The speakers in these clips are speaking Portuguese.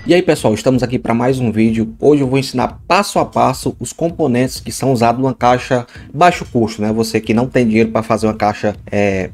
E aí pessoal, estamos aqui para mais um vídeo. Hoje eu vou ensinar passo a passo os componentes que são usados numa caixa baixo custo, né? Você que não tem dinheiro para fazer uma caixa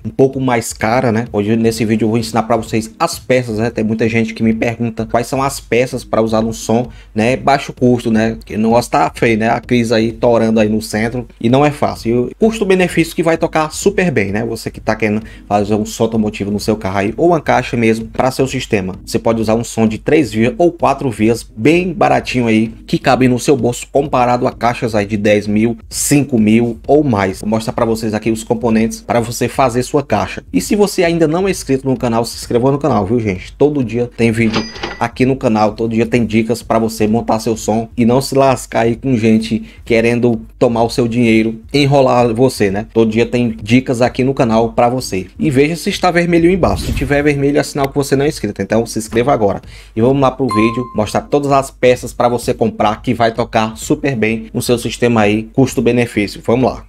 um pouco mais cara, né? Hoje nesse vídeo eu vou ensinar para vocês as peças, né? Tem muita gente que me pergunta quais são as peças para usar no som, né? Baixo custo, né? Que o negócio tá feio, né? A crise aí torando aí no centro e não é fácil. Custo-benefício que vai tocar super bem, né? Você que tá querendo fazer um som automotivo no seu carro aí ou uma caixa mesmo para seu sistema. Você pode usar um som de 3 vias ou 4 vias bem baratinho aí, que cabe no seu bolso comparado a caixas aí de 10 mil, 5 mil ou mais. Vou mostrar para vocês aqui os componentes para você fazer sua caixa. E se você ainda não é inscrito no canal, se inscreva no canal, viu gente? Todo dia tem vídeo aqui no canal, todo dia tem dicas para você montar seu som e não se lascar aí com gente querendo tomar o seu dinheiro, enrolar você, né? Todo dia tem dicas aqui no canal para você. E veja se está vermelho embaixo. Se tiver vermelho é sinal que você não é inscrito, então se inscreva agora. E vamos lá pro vídeo, mostrar todas as peças para você comprar que vai tocar super bem no seu sistema aí, custo-benefício. Vamos lá.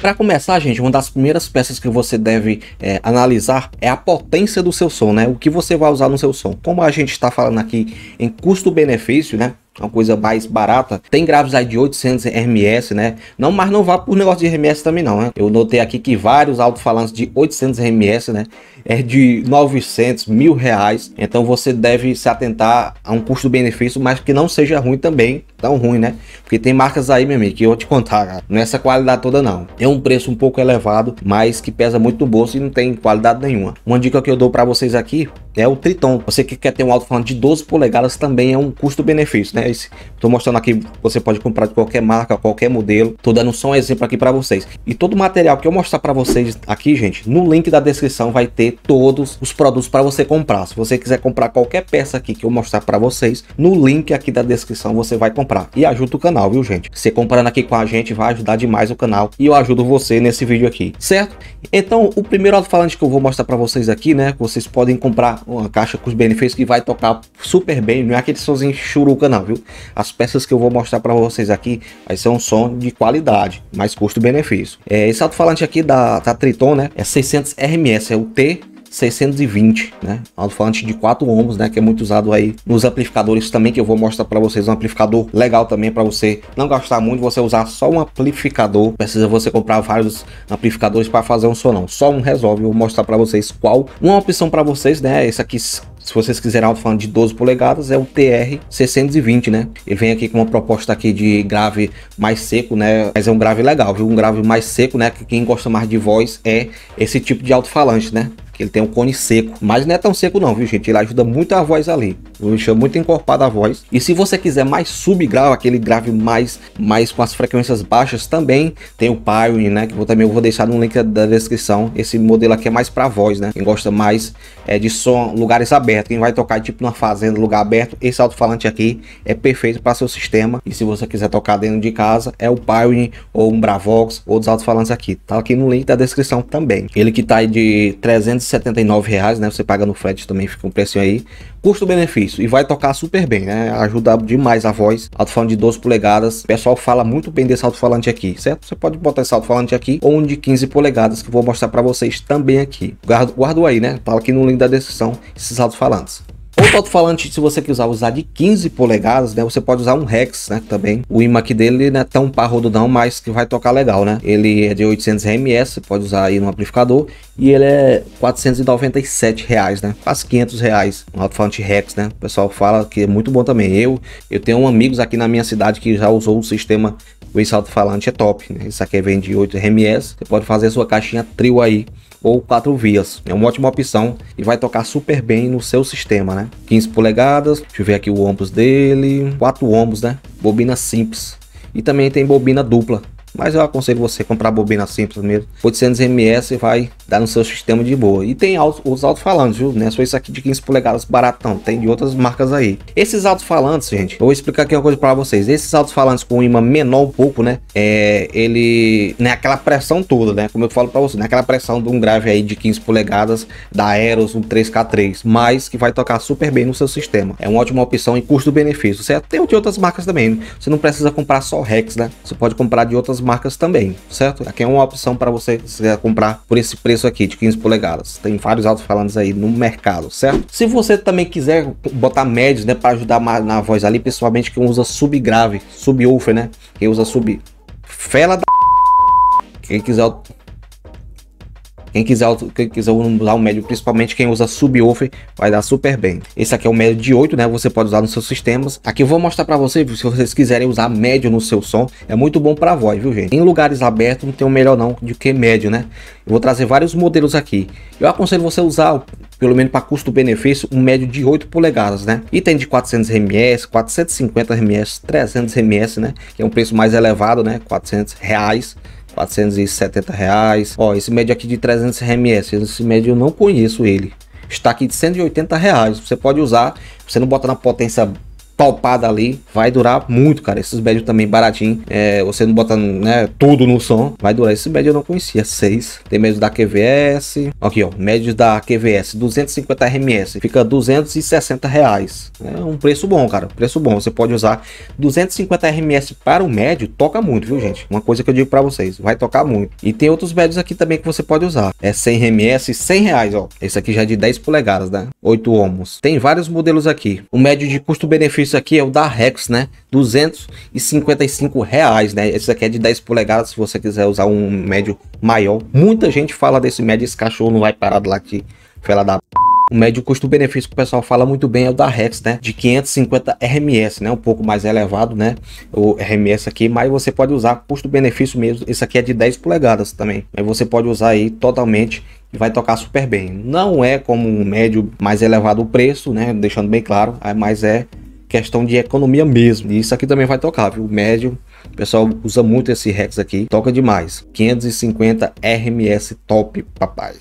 Para começar, gente, uma das primeiras peças que você deve analisar é a potência do seu som, né? O que você vai usar no seu som. Como a gente está falando aqui em custo-benefício, né? Uma coisa mais barata, tem graves aí de 800 RMS, né? Não, mas não vá por negócio de RMS também não, né? Eu notei aqui que vários alto-falantes de 800 RMS, né? É de 900, R$ 1.000. Então você deve se atentar a um custo-benefício, mas que não seja ruim também, tão ruim, né? Porque tem marcas aí, meu amigo, que eu vou te contar, cara, não é essa qualidade toda não. É um preço um pouco elevado, mas que pesa muito no bolso e não tem qualidade nenhuma. Uma dica que eu dou para vocês aqui é o Triton. Você que quer ter um alto-falante de 12 polegadas também é um custo-benefício, né? Estou mostrando aqui, você pode comprar de qualquer marca, qualquer modelo. Tô dando só um exemplo aqui para vocês. E todo o material que eu mostrar para vocês aqui, gente, no link da descrição vai ter todos os produtos para você comprar. Se você quiser comprar qualquer peça aqui que eu mostrar para vocês, no link aqui da descrição você vai comprar. E ajuda o canal, viu, gente? Você comprando aqui com a gente vai ajudar demais o canal e eu ajudo você nesse vídeo aqui, certo? Então, o primeiro alto-falante que eu vou mostrar para vocês aqui, né, que vocês podem comprar uma caixa com os benefícios que vai tocar super bem, não é aquele somzinho churuca não, viu? As peças que eu vou mostrar para vocês aqui vai ser um som de qualidade, mais custo-benefício. Esse alto-falante aqui da Triton, né, é 600 RMS, é o T620, né? Alto-falante de 4 ohms, né? Que é muito usado aí nos amplificadores também, que eu vou mostrar para vocês um amplificador legal também para você não gastar muito, você usar só um amplificador. Precisa você comprar vários amplificadores para fazer um som não, só um resolve. Eu vou mostrar para vocês qual uma opção para vocês, né? Esse aqui, se vocês quiserem alto-falante de 12 polegadas, é o TR620, né? Ele vem aqui com uma proposta aqui de grave mais seco, né? Mas é um grave legal, viu? Um grave mais seco, né? Que quem gosta mais de voz é esse tipo de alto-falante, né? Ele tem um cone seco, mas não é tão seco não, viu gente? Ele ajuda muito a voz ali, deixa muito encorpada a voz. E se você quiser mais subgrave, aquele grave mais com as frequências baixas, também tem o Pioneer, né? Que eu vou deixar no link da descrição. Esse modelo aqui é mais para voz, né? Quem gosta mais de som, lugares abertos, quem vai tocar tipo numa fazenda, lugar aberto, esse alto-falante aqui é perfeito para seu sistema. E se você quiser tocar dentro de casa, é o Pioneer ou um Bravox ou dos alto-falantes aqui. Tá aqui no link da descrição também. Ele que tá aí de R$ 379, né? Você paga no frete também, fica um preço aí. Custo-benefício e vai tocar super bem, né? Ajuda demais a voz. Alto-falante de 12 polegadas. O pessoal fala muito bem desse alto-falante aqui, certo? Você pode botar esse alto-falante aqui ou um de 15 polegadas que eu vou mostrar para vocês também aqui. Guardo aí, né? Tá aqui no link da descrição esses alto-falantes. Outro alto-falante, se você quiser usar de 15 polegadas, né, você pode usar um Rex, né, também. O imã aqui dele não é tão parrudo não, mas que vai tocar legal, né. Ele é de 800 RMS, você pode usar aí no amplificador. E ele é R$ 497, né, quase R$ 500. Um alto-falante Rex, né, o pessoal fala que é muito bom também. Eu tenho amigos aqui na minha cidade que já usou o sistema. Esse alto-falante é top, né. Esse aqui vem de 8 RMS, você pode fazer sua caixinha trio aí, ou 4 vias, é uma ótima opção e vai tocar super bem no seu sistema, né? 15 polegadas, deixa eu ver aqui o ohms dele, 4 ohms, né? Bobina simples e também tem bobina dupla, mas eu aconselho você comprar bobina simples mesmo. 800 ms vai dar no seu sistema de boa. E tem os alto-falantes, viu? Não é só isso aqui de 15 polegadas baratão, tem de outras marcas aí. Esses alto-falantes, gente, eu vou explicar aqui uma coisa para vocês. Esses alto-falantes com imã menor um pouco, né? Ele não é aquela pressão toda, né? Como eu falo para você, não é aquela pressão de um grave aí de 15 polegadas da Aeros, um 3K3, mas que vai tocar super bem no seu sistema. É uma ótima opção em custo-benefício, certo? Tem de outras marcas também. Você não precisa comprar só Rex, né? Você pode comprar de outras marcas também, certo? Aqui é uma opção para você se quiser comprar por esse preço aqui de 15 polegadas. Tem vários alto-falantes aí no mercado, certo? Se você também quiser botar médios, né, para ajudar na voz ali, principalmente quem usa subgrave, subwoofer, né? Quem usa fela da... Quem quiser usar o médio, principalmente quem usa subwoofer, vai dar super bem. Esse aqui é o médio de 8, né? Você pode usar nos seus sistemas. Aqui eu vou mostrar para vocês, se vocês quiserem usar médio no seu som, é muito bom para voz, viu, gente? Em lugares abertos não tem o melhor não do que médio, né? Eu vou trazer vários modelos aqui. Eu aconselho você usar, pelo menos para custo-benefício, um médio de 8 polegadas, né? E tem de 400 ms, 450 ms, 300 ms, né? Que é um preço mais elevado, né? R$400. 470 reais. Ó, esse médio aqui de 300 ms, esse médio eu não conheço ele. Está aqui de 180 reais. Você pode usar, você não bota na potência topada ali, vai durar muito, cara. Esses médios também baratinho, você não bota, né, tudo no som, vai durar. Esse médio eu não conhecia, 6. Tem médios da QVS, aqui ó, médios da QVS, 250 RMS, fica 260 reais. É um preço bom, cara, preço bom. Você pode usar 250 RMS para o médio, toca muito, viu, gente? Uma coisa que eu digo para vocês, vai tocar muito. E tem outros médios aqui também que você pode usar, 100 RMS, 100 reais, ó. Esse aqui já é de 10 polegadas, né, 8 ohms. Tem vários modelos aqui. O médio de custo-benefício aqui é o da Rex, né? 255 reais, né? Esse aqui é de 10 polegadas, se você quiser usar um médio maior. Muita gente fala desse médio, esse cachorro não vai parar de lá que fela da... O médio custo-benefício que o pessoal fala muito bem é o da Rex, né? De 550 RMS, né? Um pouco mais elevado, né? O RMS aqui, mas você pode usar custo-benefício mesmo. Esse aqui é de 10 polegadas também. Aí você pode usar aí totalmente e vai tocar super bem. Não é como um médio mais elevado o preço, né? Deixando bem claro, mas é questão de economia mesmo. E isso aqui também vai tocar, viu? O médio, o pessoal usa muito esse Rex aqui, toca demais. 550 RMS top, papai.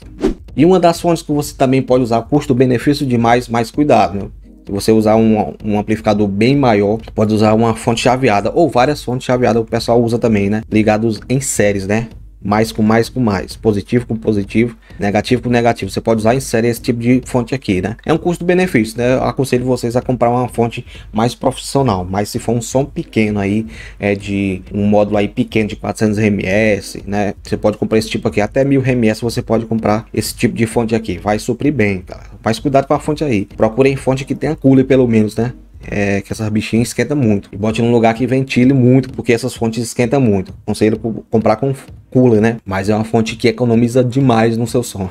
E uma das fontes que você também pode usar, custo-benefício demais, mais cuidado, né? Se você usar um amplificador bem maior, pode usar uma fonte chaveada ou várias fontes chaveadas, o pessoal usa também, né? Ligados em séries, né? Mais com mais com mais, positivo com positivo, negativo com negativo. Você pode usar em série esse tipo de fonte aqui, né? É um custo-benefício, né? Eu aconselho vocês a comprar uma fonte mais profissional, mas se for um som pequeno aí, de um módulo aí pequeno de 400 ms, né? Você pode comprar esse tipo aqui, até 1000 ms você pode comprar esse tipo de fonte aqui, vai suprir bem, cara. Mas cuidado com a fonte aí, procurem fonte que tenha cooler pelo menos, né? Que essas bichinhas esquentam muito. E bote num lugar que ventile muito, porque essas fontes esquentam muito. Aconselho comprar com cooler, né? Mas é uma fonte que economiza demais no seu som.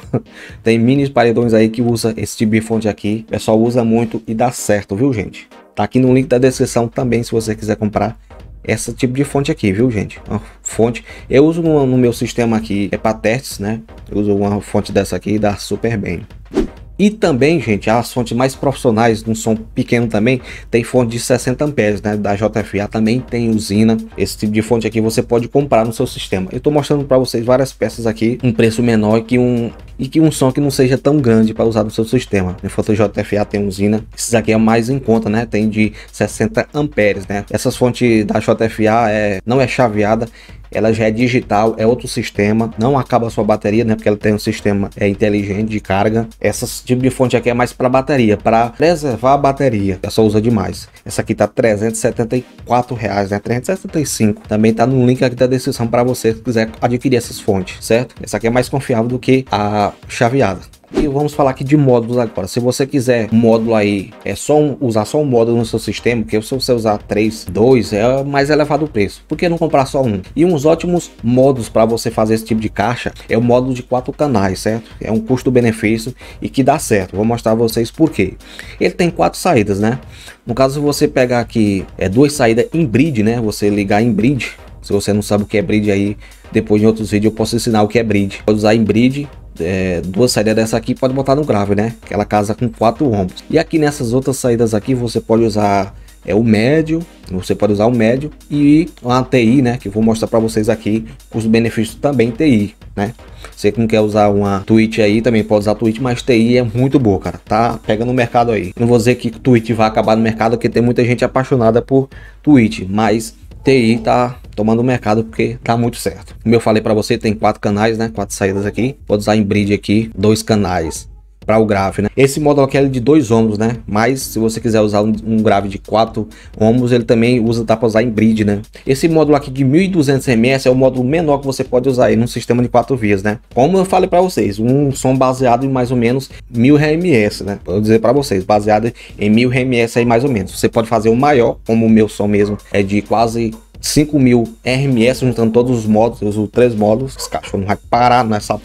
Tem mini paredões aí que usa esse tipo de fonte aqui. O pessoal usa muito e dá certo, viu, gente? Tá aqui no link da descrição também, se você quiser comprar esse tipo de fonte aqui, viu, gente? Uma fonte, eu uso no meu sistema aqui, para testes, né? Eu uso uma fonte dessa aqui e dá super bem. E também, gente, as fontes mais profissionais, num som pequeno também, tem fonte de 60 amperes, né, da JFA, também tem usina. Esse tipo de fonte aqui você pode comprar no seu sistema. Eu tô mostrando para vocês várias peças aqui, um preço menor que um som que não seja tão grande para usar no seu sistema. A fonte JFA tem usina, esses aqui é mais em conta, né, tem de 60 amperes, né. Essas fontes da JFA não é chaveada, ela já é digital, é outro sistema, não acaba a sua bateria, né? Porque ela tem um sistema inteligente de carga. Esse tipo de fonte aqui é mais para bateria, para preservar a bateria. Ela só usa demais. Essa aqui tá 374 reais, né? 375. Também tá no link aqui da descrição para você que quiser adquirir essas fontes, certo? Essa aqui é mais confiável do que a chaveada. E vamos falar aqui de módulos agora. Se você quiser um módulo aí, usar só um módulo no seu sistema, porque se você usar 3, 2, é mais elevado o preço. Por que não comprar só um? E uns ótimos módulos para você fazer esse tipo de caixa é o módulo de 4 canais, certo? É um custo-benefício e que dá certo. Vou mostrar a vocês por quê. Ele tem 4 saídas, né? No caso, você pegar aqui 2 saídas em bridge, né? Você ligar em bridge. Se você não sabe o que é bridge aí, depois em outros vídeos eu posso ensinar o que é bridge. Pode usar em bridge. 2 saídas dessa aqui pode botar no grave, né? Que ela casa com 4 ohms. E aqui nessas outras saídas aqui você pode usar o médio, você pode usar o médio e uma TI, né? Que eu vou mostrar para vocês aqui. Custo-benefício também TI, né? Você que não quer usar uma Twitch aí, também pode usar Twitch, mas TI é muito boa, cara. Tá pegando no mercado aí. Não vou dizer que Twitch vai acabar no mercado, porque tem muita gente apaixonada por Twitch, mas TI tá tomando o mercado porque tá muito certo. Como eu falei para você, tem 4 canais, né? 4 saídas aqui. Pode usar em bridge aqui, 2 canais. para o grave, né? Esse módulo aqui é de 2 ohms, né? Mas se você quiser usar um grave de 4 ohms, ele também dá para usar em bridge, né? Esse módulo aqui de 1200 ms é o módulo menor que você pode usar aí num sistema de 4 vias, né? Como eu falei para vocês, um som baseado em mais ou menos 1000 RMS, né? Vou dizer para vocês, baseado em 1000 RMS aí mais ou menos. Você pode fazer um maior, como o meu som mesmo é de quase 5000 RMS, juntando todos os módulos. Eu uso 3 módulos. Esse cachorro não vai parar nessa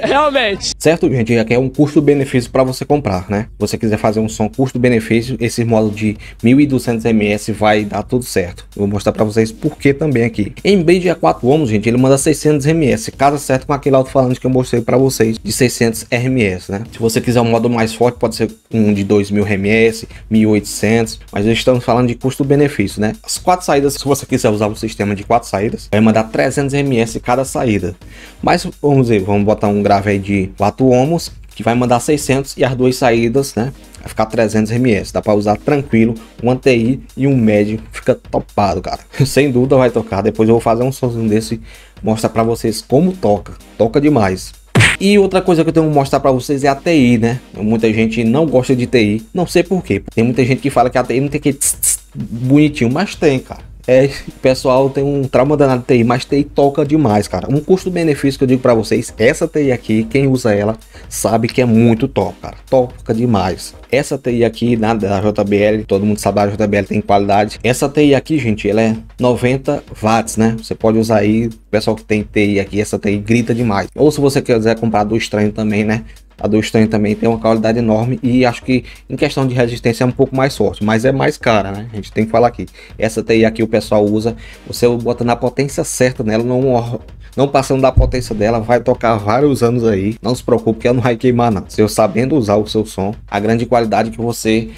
realmente. Certo, gente? Aqui é um custo-benefício para você comprar, né? Se você quiser fazer um som custo-benefício, esse módulo de 1200 ms vai dar tudo certo. Eu vou mostrar para vocês por que também aqui. Em bridge a 4 ohms, gente, ele manda 600 ms. Casa certo com aquele alto-falante que eu mostrei para vocês de 600 rms, né? Se você quiser um módulo mais forte, pode ser um de 2000 rms, 1800, mas estamos falando de custo-benefício, né? As 4 saídas, se você quiser usar um sistema de 4 saídas, vai mandar 300 ms cada saída. Mas vamos ver, vamos botar um grave aí de 4 ohms que vai mandar 600 e as 2 saídas, né, vai ficar 300 ms. Dá para usar tranquilo, um ATI e um médio, fica topado, cara. Sem dúvida vai tocar. Depois eu vou fazer um somzinho desse, mostrar para vocês como toca demais. E outra coisa que eu tenho que mostrar para vocês é a TI, né? Muita gente não gosta de TI, não sei por quê. Tem muita gente que fala que a TI não tem que bonitinho, mas tem, cara. O pessoal tem um trauma danado de TI, mas TI toca demais, cara. Um custo-benefício que eu digo para vocês, essa TI aqui, quem usa ela sabe que é muito top, cara. Toca demais. Essa TI aqui, da JBL, todo mundo sabe que a JBL tem qualidade. Essa TI aqui, gente, ela é 90 watts, né? Você pode usar aí, o pessoal que tem TI aqui, essa TI grita demais. Ou se você quiser comprar do estranho também, né? A do estranho também tem uma qualidade enorme e acho que em questão de resistência é um pouco mais forte, mas é mais cara, né? A gente tem que falar aqui. Essa TI aqui o pessoal usa, você bota na potência certa nela, não passando da potência dela, vai tocar vários anos aí. Não se preocupe que ela não vai queimar não. Se eu sabendo usar o seu som, a grande qualidade que você...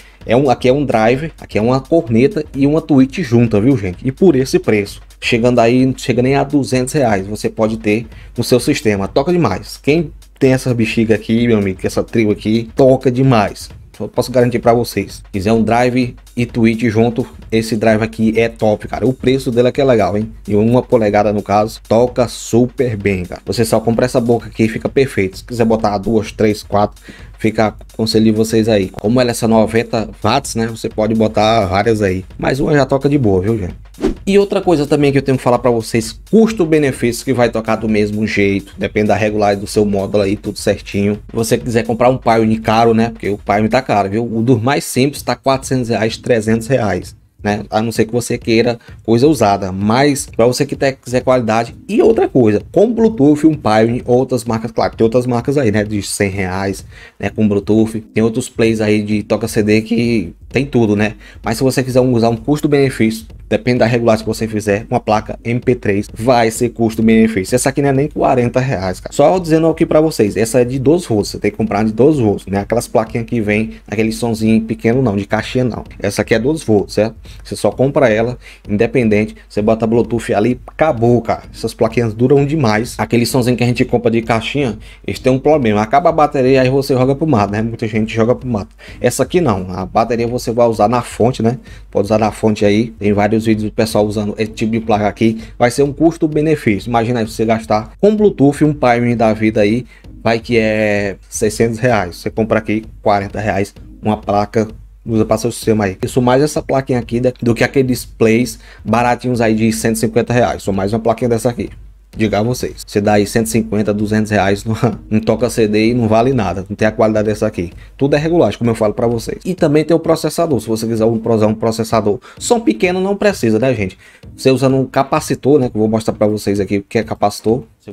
aqui é um drive, aqui é uma corneta e uma tweet junta, viu, gente? E por esse preço, chegando aí, não chega nem a 200 reais, você pode ter no seu sistema. Toca demais. Quem tem essa bexiga aqui, meu amigo, essa trio aqui, toca demais. Eu posso garantir para vocês. Se quiser um drive e tweet junto, esse drive aqui é top, cara. O preço dele aqui é legal, hein? E 1 polegada no caso, toca super bem, cara. Você só compra essa boca aqui e fica perfeito. Se quiser botar 2, 3, 4, fica aconselho vocês aí. Como ela é essa 90 watts, né? Você pode botar várias aí. Mas uma já toca de boa, viu, gente? E outra coisa também que eu tenho que falar para vocês, custo-benefício que vai tocar do mesmo jeito, depende da regularidade do seu módulo aí, tudo certinho. Se você quiser comprar um Pioneer caro, né, porque o Pioneer tá caro, viu? O dos mais simples tá 400 reais, 300 reais. Né? A não ser que você queira coisa usada, mas para você que quiser qualidade. E outra coisa, com Bluetooth, um Pioneer, outras marcas, claro, tem outras marcas aí, né, de 100 reais, né, com Bluetooth, tem outros plays aí de toca CD que tem tudo, né, mas se você quiser usar um custo-benefício, depende da regulagem que você fizer, uma placa MP3 vai ser custo-benefício. Essa aqui não é nem 40 reais, cara. Só dizendo aqui para vocês, essa é de 12 volts, você tem que comprar de 12 volts, né, aquelas plaquinhas que vem aquele sonzinho pequeno não, de caixinha não. Essa aqui é 12 volts, certo? Você só compra ela, independente, você bota Bluetooth ali, acabou, cara. Essas plaquinhas duram demais. Aquele somzinho que a gente compra de caixinha, eles têm um problema, acaba a bateria aí você joga pro mato, né? Muita gente joga pro mato. Essa aqui não, a bateria você vai usar na fonte, né? Pode usar na fonte aí, tem vários vídeos do pessoal usando esse tipo de placa aqui. Vai ser um custo-benefício. Imagina aí você gastar com Bluetooth um Pioneer da vida aí, vai que é 600 reais. Você compra aqui 40 reais, uma placa usa para seu sistema aí. Isso mais essa plaquinha aqui do que aqueles plays baratinhos aí de 150 reais. Sou mais uma plaquinha dessa aqui. Diga a vocês, você dá aí 150, 200 reais não toca CD e não vale nada, não tem a qualidade dessa aqui. Tudo é regulagem, como eu falo para vocês. E também tem o processador, se você quiser usar um processador. Som pequeno não precisa, né, gente? Você usando um capacitor, né, que eu vou mostrar para vocês aqui o que é capacitor. Se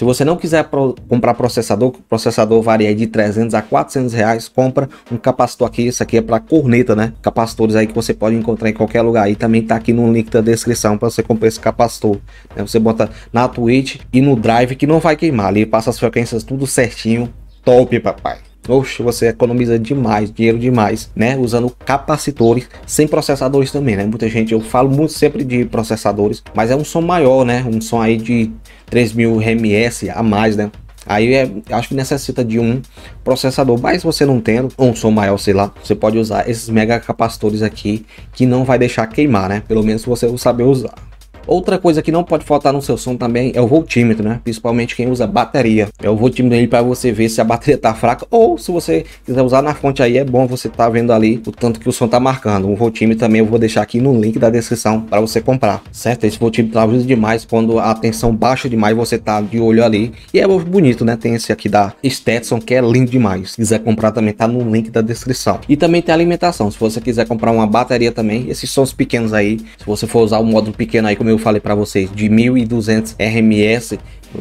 você não quiser comprar processador, o processador varia de 300 a 400 reais, compra um capacitor aqui, isso aqui é para corneta, né? Capacitores aí que você pode encontrar em qualquer lugar aí, também tá aqui no link da descrição para você comprar esse capacitor. Né? Você bota na Twitch e no Drive que não vai queimar, ali passa as frequências tudo certinho, top, papai. Oxe, você economiza demais, dinheiro demais, né? Usando capacitores, sem processadores também, né? Muita gente, eu falo muito sempre de processadores, mas é um som maior, né? Um som aí de 3000 ms a mais, né? Aí acho que necessita de um processador, mas você não tendo um som maior, sei lá, você pode usar esses mega capacitores aqui, que não vai deixar queimar, né? Pelo menos se você saber usar. Outra coisa que não pode faltar no seu som também é o voltímetro, né? Principalmente quem usa bateria. É o voltímetro aí para você ver se a bateria tá fraca, ou se você quiser usar na fonte aí, é bom você tá vendo ali o tanto que o som tá marcando. O voltímetro também eu vou deixar aqui no link da descrição para você comprar, certo? Esse voltímetro ajuda demais quando a tensão baixa demais, você tá de olho ali. E é bonito, né? Tem esse aqui da Stetson que é lindo demais. Se quiser comprar também tá no link da descrição. E também tem alimentação. Se você quiser comprar uma bateria também, esses sons pequenos aí, se você for usar o módulo pequeno aí, como eu falei para vocês, de 1200 RMS,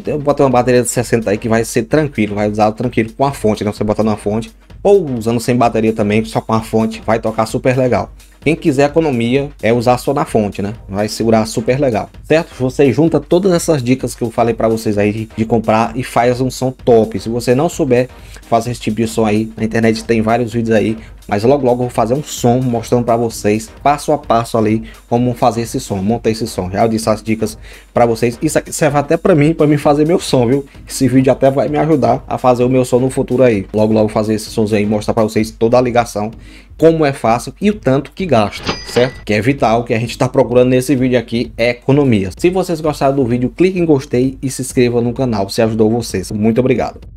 eu botei uma bateria de 60 aí que vai ser tranquilo, vai usar tranquilo com a fonte, né? Você botar na fonte, ou usando sem bateria também, só com a fonte, vai tocar super legal. Quem quiser economia é usar só na fonte, né? Vai segurar super legal, certo? Você junta todas essas dicas que eu falei para vocês aí de comprar e faz um som top. Se você não souber fazer esse tipo de som aí, na internet tem vários vídeos aí, mas logo eu vou fazer um som mostrando para vocês passo a passo ali como fazer esse som, montar esse som. Já eu disse as dicas para vocês. Isso aqui serve até para mim fazer meu som, viu? Esse vídeo até vai me ajudar a fazer o meu som no futuro aí. Logo fazer esse som aí, mostrar para vocês toda a ligação, como é fácil e o tanto que gasta, certo? Que é vital, que a gente está procurando nesse vídeo aqui é economia. Se vocês gostaram do vídeo, clique em gostei e se inscreva no canal se ajudou vocês. Muito obrigado.